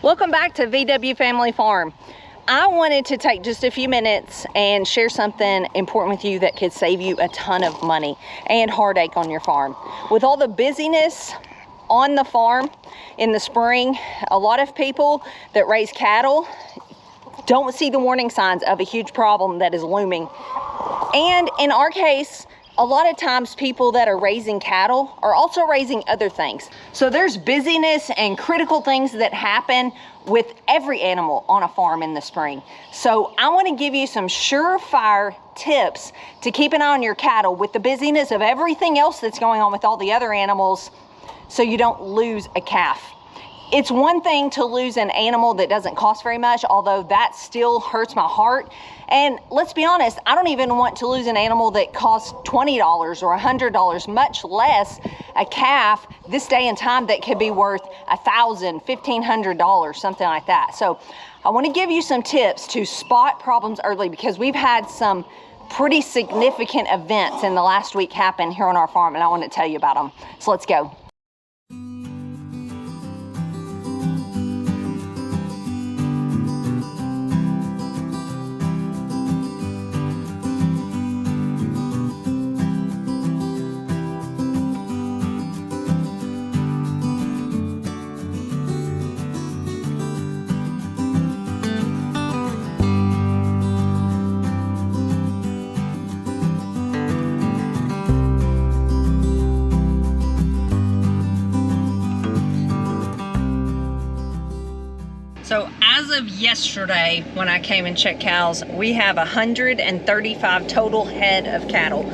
Welcome back to VW Family Farm. I wanted to take just a few minutes and share something important with you that could save you a ton of money and heartache on your farm. With all the busyness on the farm in the spring, a lot of people that raise cattle don't see the warning signs of a huge problem that is looming. And in our case, a lot of times people that are raising cattle are also raising other things. So there's busyness and critical things that happen with every animal on a farm in the spring. So I want to give you some surefire tips to keep an eye on your cattle with the busyness of everything else that's going on with all the other animals, so you don't lose a calf. It's one thing to lose an animal that doesn't cost very much, although that still hurts my heart. And let's be honest, I don't even want to lose an animal that costs $20 or $100, much less a calf this day and time that could be worth $1,000, $1,500, something like that. So I want to give you some tips to spot problems early, because we've had some pretty significant events in the last week happen here on our farm, and I want to tell you about them. So let's go. So as of yesterday, when I came and checked cows, we have 135 total head of cattle.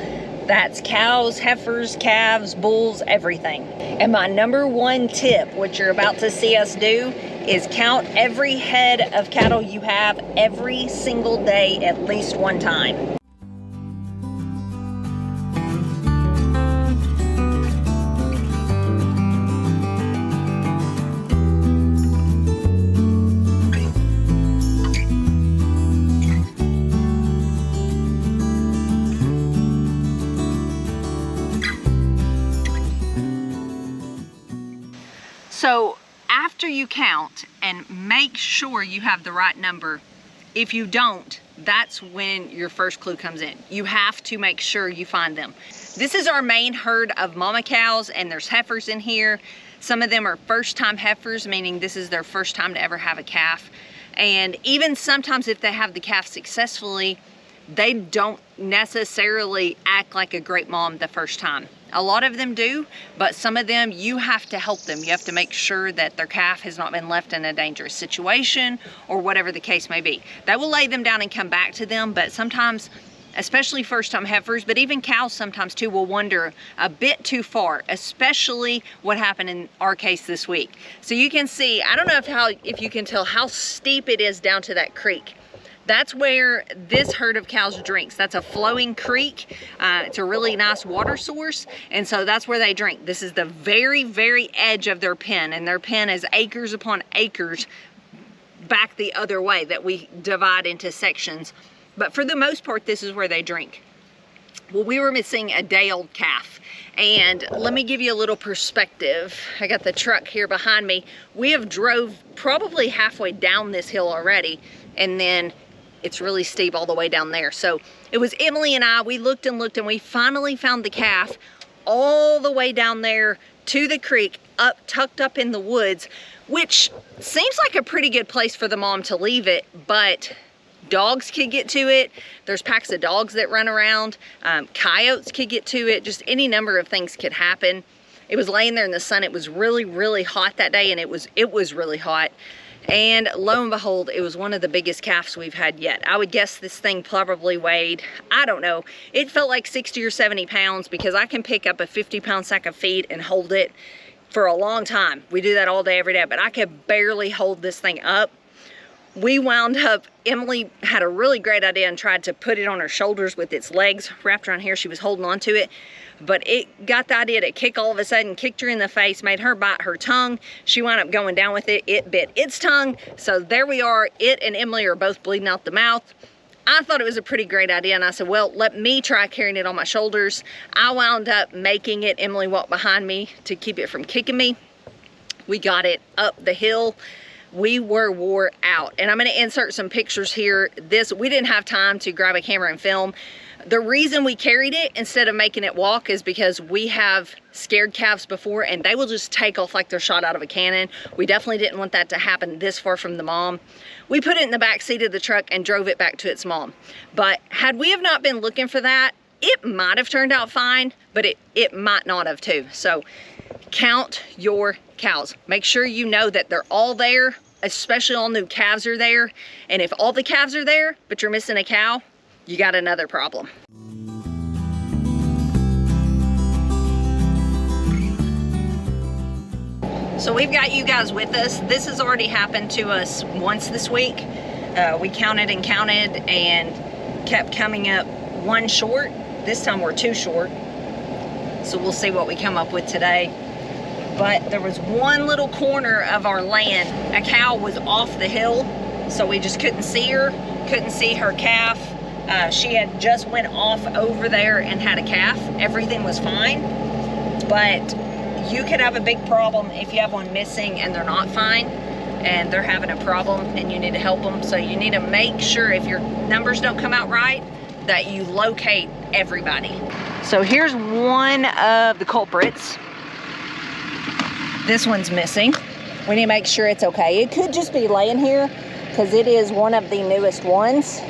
That's cows, heifers, calves, bulls, everything. And my number one tip, what you're about to see us do, is count every head of cattle you have every single day at least one time. So after you count and make sure you have the right number, if you don't, that's when your first clue comes in. You have to make sure you find them. This is our main herd of mama cows, and there's heifers in here. Some of them are first-time heifers, meaning this is their first time to ever have a calf. And even sometimes if they have the calf successfully, they don't necessarily act like a great mom the first time. A lot of them do, but some of them, you have to help them. You have to make sure that their calf has not been left in a dangerous situation or whatever the case may be. They will lay them down and come back to them, but sometimes, especially first-time heifers, but even cows sometimes too, will wander a bit too far, especially what happened in our case this week. So you can see, I don't know if you can tell how steep it is down to that creek. That's where this herd of cows drinks. That's a flowing creek. It's a really nice water source, and so that's where they drink. This is the very, very edge of their pen, and their pen is acres upon acres back the other way that we divide into sections. But for the most part, this is where they drink. Well, we were missing a day-old calf. And let me give you a little perspective. I got the truck here behind me. We have drove probably halfway down this hill already, and then it's really steep all the way down there. So it was Emily and I, we looked and looked, and we finally found the calf all the way down there to the creek, tucked up in the woods, which seems like a pretty good place for the mom to leave it, but dogs could get to it. There's packs of dogs that run around. Coyotes could get to it. Just any number of things could happen. It was laying there in the sun. It was really, really hot that day, and it was really hot. And lo and behold, it was one of the biggest calves we've had yet. I would guess this thing probably weighed, I don't know, it felt like 60 or 70 pounds, because I can pick up a 50-pound sack of feed and hold it for a long time. We do that all day, every day, but I could barely hold this thing up. We wound up, Emily had a really great idea and tried to put it on her shoulders with its legs wrapped around here. She was holding on to it, but it got the idea to kick all of a sudden, kicked her in the face, made her bite her tongue. She wound up going down with it. It bit its tongue. So there we are. It and Emily are both bleeding out the mouth. I thought it was a pretty great idea, and I said, well, let me try carrying it on my shoulders. I wound up making it. Emily walked behind me to keep it from kicking me. We got it up the hill. we were wore out. And I'm going to insert some pictures here. We didn't have time to grab a camera and film. The reason we carried it instead of making it walk is because we have scared calves before and they will just take off like they're shot out of a cannon. We definitely didn't want that to happen this far from the mom. We put it in the back seat of the truck and drove it back to its mom. But had we have not been looking for that, it might have turned out fine, but it might not have too. So count your cows. Make sure you know that they're all there, especially all new calves are there. And if all the calves are there, but you're missing a cow, you got another problem. So we've got you guys with us. This has already happened to us once this week. We counted and counted and kept coming up one short. This time we're two short. So we'll see what we come up with today. But there was one little corner of our land. A cow was off the hill, so we just couldn't see her, couldn't see her calf. She had just went off over there and had a calf. Everything was fine, but you could have a big problem if you have one missing and they're not fine and they're having a problem and you need to help them. So you need to make sure if your numbers don't come out right that you locate everybody. So here's one of the culprits. This one's missing. We need to make sure it's okay. It could just be laying here because it is one of the newest ones.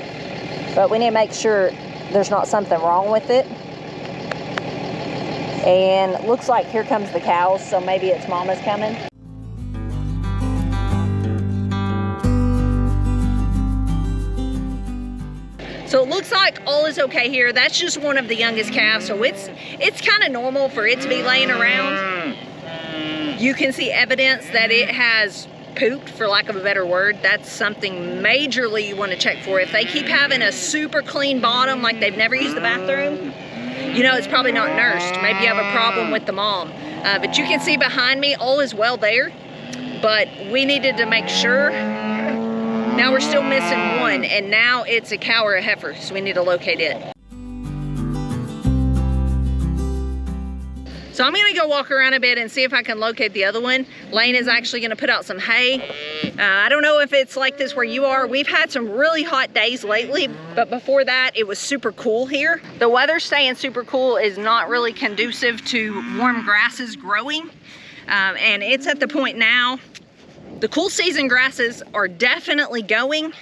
But we need to make sure there's not something wrong with it. And looks like here comes the cows, so maybe its mama's coming. So it looks like all is okay here. That's just one of the youngest calves, so it's kind of normal for it to be laying around. You can see evidence that it has pooped, for lack of a better word. That's something majorly you want to check for. If they keep having a super clean bottom, like they've never used the bathroom, you know it's probably not nursed. Maybe you have a problem with the mom. But you can see behind me, all is well there. But we needed to make sure. Now we're still missing one, and now it's a cow or a heifer, so we need to locate it. So I'm gonna go walk around a bit and see if I can locate the other one. Lane is actually gonna put out some hay. I don't know if it's like this where you are. We've had some really hot days lately, but before that, it was super cool here. The weather staying super cool is not really conducive to warm grasses growing. And it's at the point now, the cool season grasses are definitely going,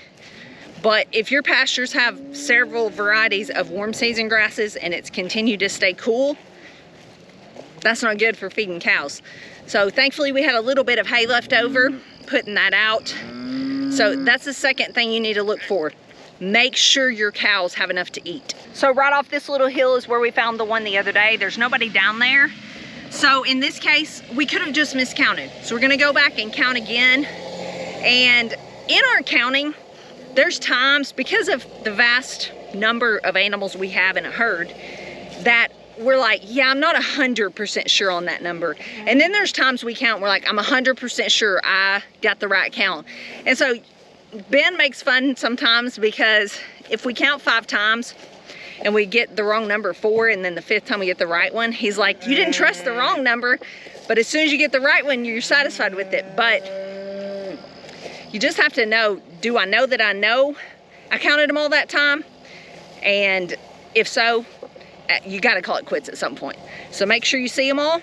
but if your pastures have several varieties of warm season grasses and it's continued to stay cool, that's not good for feeding cows. So thankfully we had a little bit of hay left over, putting that out. So that's the second thing you need to look for. Make sure your cows have enough to eat. So right off this little hill is where we found the one the other day. There's nobody down there. So in this case, we could have just miscounted. So we're gonna go back and count again. And in our counting, there's times, because of the vast number of animals we have in a herd, that we're like, yeah, I'm not 100% sure on that number. And then there's times we count, we're like, I'm 100% sure I got the right count. And so Ben makes fun sometimes because if we count 5 times and we get the wrong number 4, and then the 5th time we get the right one, he's like, you didn't trust the wrong number, but as soon as you get the right one, you're satisfied with it. But you just have to know, do I know that I know I counted them all that time? And if so, you got to call it quits at some point. So make sure you see them all,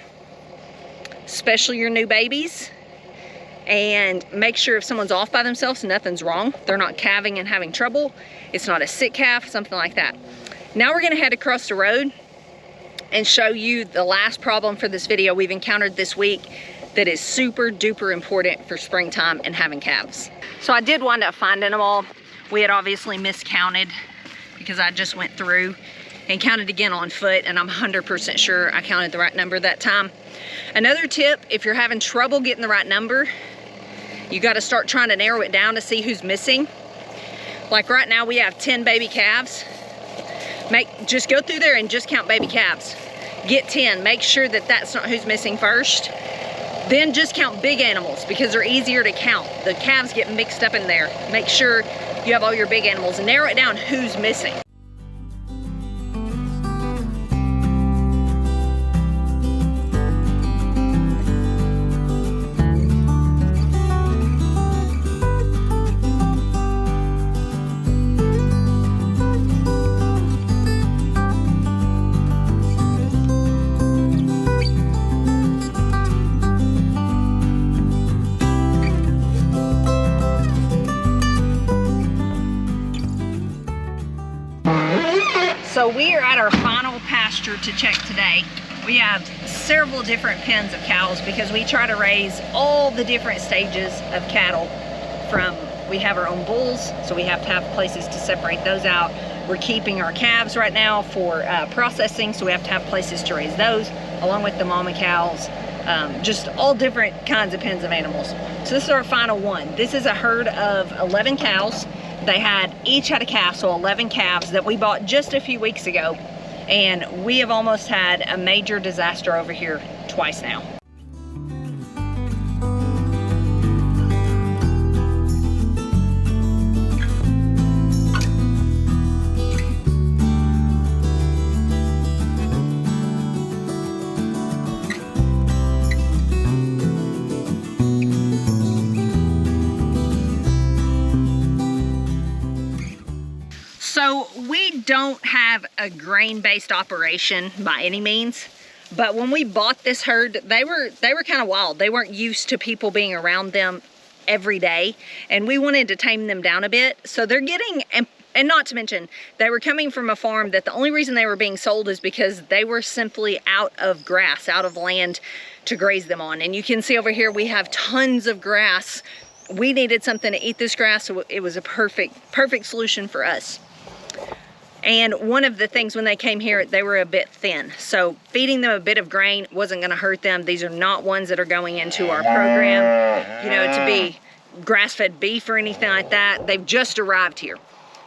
especially your new babies, and make sure if someone's off by themselves, nothing's wrong. They're not calving and having trouble. It's not a sick calf, something like that. Now we're going to head across the road and show you the last problem for this video we've encountered this week that is super duper important for springtime and having calves. So I did wind up finding them all. We had obviously miscounted because I just went through and counted again on foot, and I'm 100% sure I counted the right number that time. Another tip, if you're having trouble getting the right number, you got to start trying to narrow it down to see who's missing. Like right now we have 10 baby calves. Just go through there and just count baby calves. Get 10, make sure that that's not who's missing first. Then just count big animals because they're easier to count. The calves get mixed up in there. Make sure you have all your big animals and narrow it down who's missing. So we are at our final pasture to check today. We have several different pens of cows because we try to raise all the different stages of cattle. We have our own bulls, so we have to have places to separate those out. We're keeping our calves right now for processing, so we have to have places to raise those, along with the mama cows. Just all different kinds of pens of animals. So this is our final one. This is a herd of 11 cows. They each had a calf, so 11 calves that we bought just a few weeks ago. And we have almost had a major disaster over here twice now. So we don't have a grain-based operation by any means, but when we bought this herd, they were kind of wild. They weren't used to people being around them every day, and we wanted to tame them down a bit. So they're getting, and not to mention, they were coming from a farm that the only reason they were being sold is because they were simply out of grass, out of land to graze them on. And you can see over here we have tons of grass. We needed something to eat this grass, so it was a perfect solution for us. And one of the things when they came here, they were a bit thin. So feeding them a bit of grain wasn't gonna hurt them. These are not ones that are going into our program, you know, to be grass-fed beef or anything like that. They've just arrived here.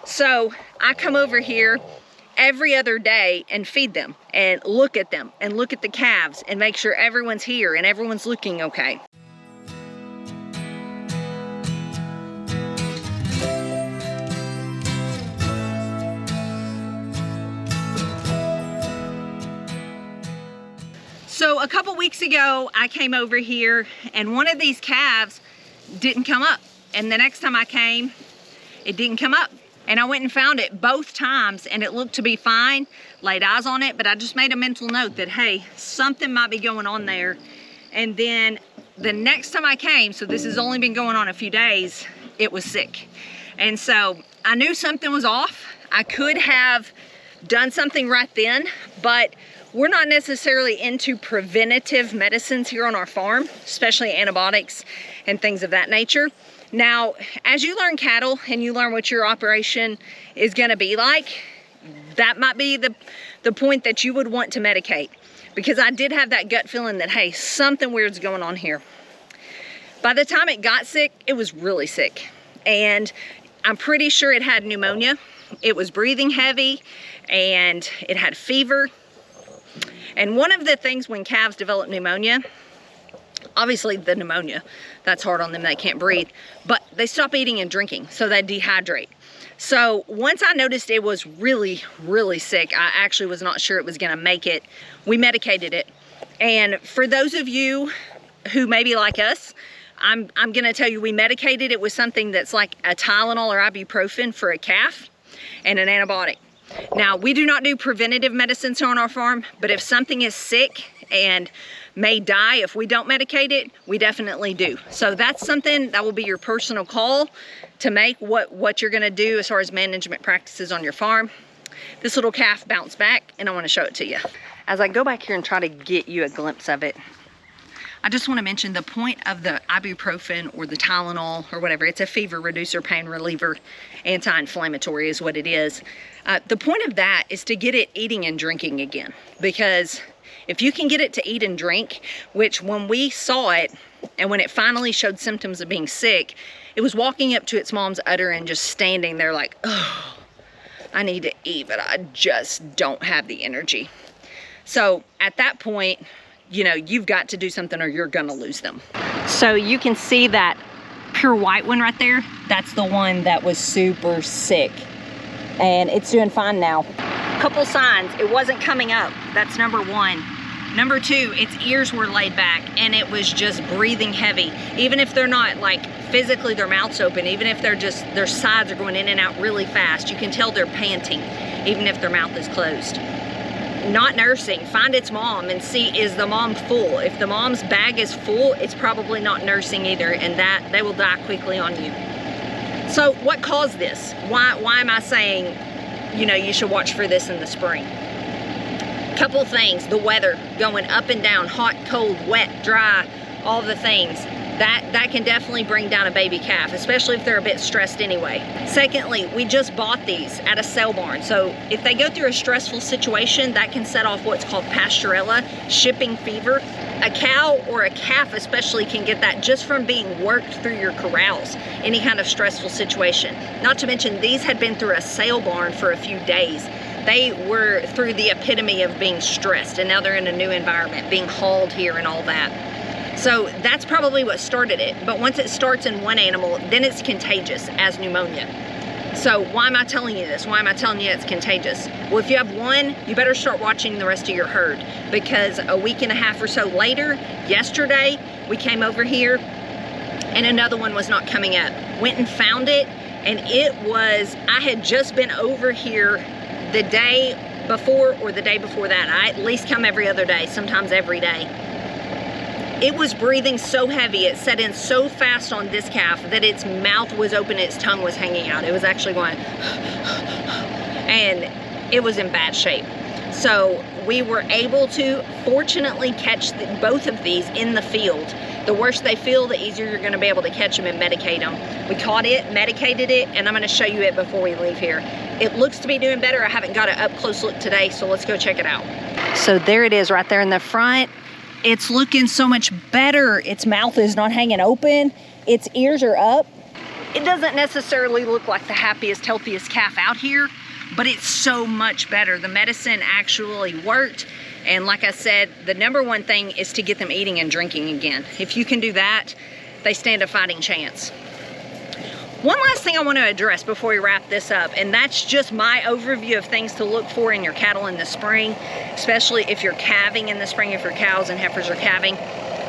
So I come over here every other day and feed them and look at them and look at the calves and make sure everyone's here and everyone's looking okay. So a couple weeks ago, I came over here and one of these calves didn't come up. And the next time I came, it didn't come up. And I went and found it both times and it looked to be fine, laid eyes on it, but I just made a mental note that, hey, something might be going on there. And then the next time I came, so this has only been going on a few days, it was sick. And so I knew something was off. I could have done something right then, but we're not necessarily into preventative medicines here on our farm, especially antibiotics and things of that nature. Now, as you learn cattle and you learn what your operation is gonna be like, that might be the point that you would want to medicate. Because I did have that gut feeling that, hey, something weird's going on here. By the time it got sick, it was really sick. And I'm pretty sure it had pneumonia. It was breathing heavy and it had fever. And one of the things when calves develop pneumonia, obviously the pneumonia, that's hard on them, they can't breathe, but they stop eating and drinking, so they dehydrate. So once I noticed it was really, really sick, I actually was not sure it was gonna make it. We medicated it. And for those of you who may be like us, I'm gonna tell you we medicated it with something that's like a Tylenol or ibuprofen for a calf and an antibiotic. Now, we do not do preventative medicines on our farm, but if something is sick and may die if we don't medicate it, we definitely do. So that's something that will be your personal call to make what you're gonna do as far as management practices on your farm. This little calf bounced back and I wanna show it to you. As I go back here and try to get you a glimpse of it, I just wanna mention the point of the ibuprofen or the Tylenol or whatever, it's a fever reducer, pain reliever, anti-inflammatory is what it is. The point of that is to get it eating and drinking again, because if you can get it to eat and drink, which when we saw it and when it finally showed symptoms of being sick, it was walking up to its mom's udder and just standing there like, oh, I need to eat, but I just don't have the energy. So at that point, you know, you've got to do something or you're gonna lose them. So you can see that pure white one right there. That's the one that was super sick. And it's doing fine now. Couple signs, it wasn't coming up. That's number one. Number two, its ears were laid back and it was just breathing heavy. Even if they're not like physically their mouth's open, even if they're just, their sides are going in and out really fast, you can tell they're panting, even if their mouth is closed. Not nursing, find its mom and see, is the mom full? If the mom's bag is full, it's probably not nursing either, and that they will die quickly on you. So what caused this? Why am I saying you know, you should watch for this in the spring. Couple things, the weather going up and down, hot, cold, wet, dry, all the things. That can definitely bring down a baby calf, especially if they're a bit stressed anyway. Secondly, we just bought these at a sale barn. So if they go through a stressful situation, that can set off what's called pastorella, shipping fever. A cow or a calf especially can get that just from being worked through your corrals, any kind of stressful situation. Not to mention, these had been through a sale barn for a few days. They were through the epitome of being stressed, and now they're in a new environment, being hauled here and all that. So that's probably what started it. But once it starts in one animal, then it's contagious as pneumonia. So why am I telling you this? Why am I telling you it's contagious? Well, if you have one, you better start watching the rest of your herd, because a week and a half or so later, yesterday, we came over here and another one was not coming up. Went and found it, and it was, I had just been over here the day before or the day before that. I at least come every other day, sometimes every day. It was breathing so heavy, it set in so fast on this calf that its mouth was open, its tongue was hanging out. It was actually going, and it was in bad shape. So we were able to fortunately catch both of these in the field. The worse they feel, the easier you're gonna be able to catch them and medicate them. We caught it, medicated it, and I'm gonna show you it before we leave here. It looks to be doing better. I haven't got an up close look today, so let's go check it out. So there it is right there in the front. It's looking so much better. Its mouth is not hanging open. Its ears are up. It doesn't necessarily look like the happiest, healthiest calf out here, but it's so much better. The medicine actually worked. And like I said, the number one thing is to get them eating and drinking again. If you can do that, they stand a fighting chance. One last thing I want to address before we wrap this up, and that's just my overview of things to look for in your cattle in the spring, especially if you're calving in the spring, if your cows and heifers are calving,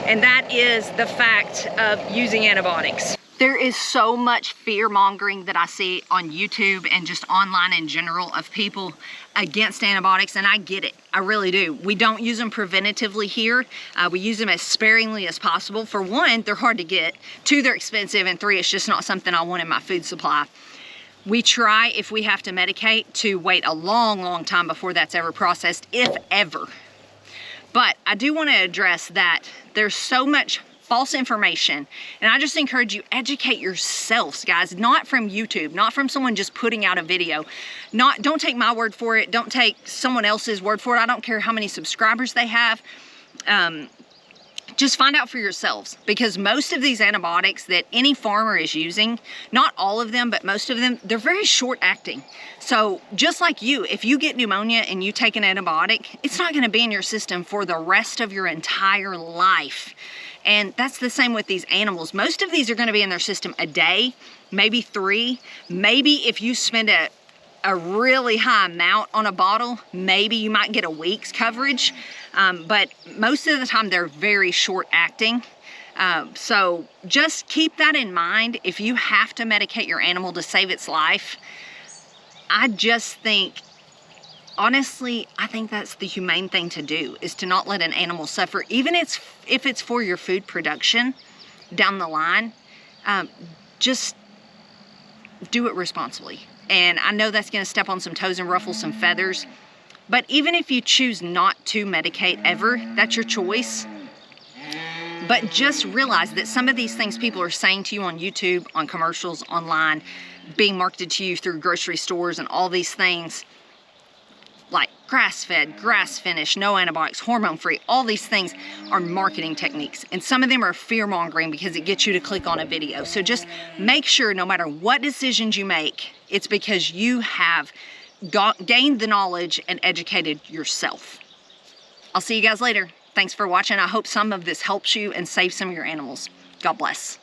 and that is the fact of using antibiotics. There is so much fear mongering that I see on YouTube and just online in general of people against antibiotics, and I get it. I really do. We don't use them preventatively here. We use them as sparingly as possible. For one, they're hard to get. Two, they're expensive. And three, it's just not something I want in my food supply. We try, if we have to medicate, to wait a long, long time before that's ever processed, if ever. But I do want to address that there's so much false information, and I just encourage you, educate yourselves, guys, not from YouTube, not from someone just putting out a video. Don't take my word for it, don't take someone else's word for it. I don't care how many subscribers they have. Just find out for yourselves, because most of these antibiotics that any farmer is using, not all of them, but most of them, they're very short acting. So just like you, if you get pneumonia and you take an antibiotic, it's not going to be in your system for the rest of your entire life. And that's the same with these animals. Most of these are going to be in their system a day, maybe 3. Maybe if you spend a really high amount on a bottle, maybe you might get a week's coverage. But most of the time they're very short acting. So just keep that in mind. If you have to medicate your animal to save its life, I just think, honestly, I think that's the humane thing to do, is to not let an animal suffer, even if it's for your food production down the line. Just do it responsibly. And I know that's going to step on some toes and ruffle some feathers, but even if you choose not to medicate ever, that's your choice. But just realize that some of these things people are saying to you on YouTube, on commercials, online, being marketed to you through grocery stores and all these things, like grass-fed, grass-finished, no antibiotics, hormone-free, all these things are marketing techniques. And some of them are fear-mongering because it gets you to click on a video. So just make sure, no matter what decisions you make, it's because you have gained the knowledge and educated yourself. I'll see you guys later. Thanks for watching. I hope some of this helps you and saves some of your animals. God bless.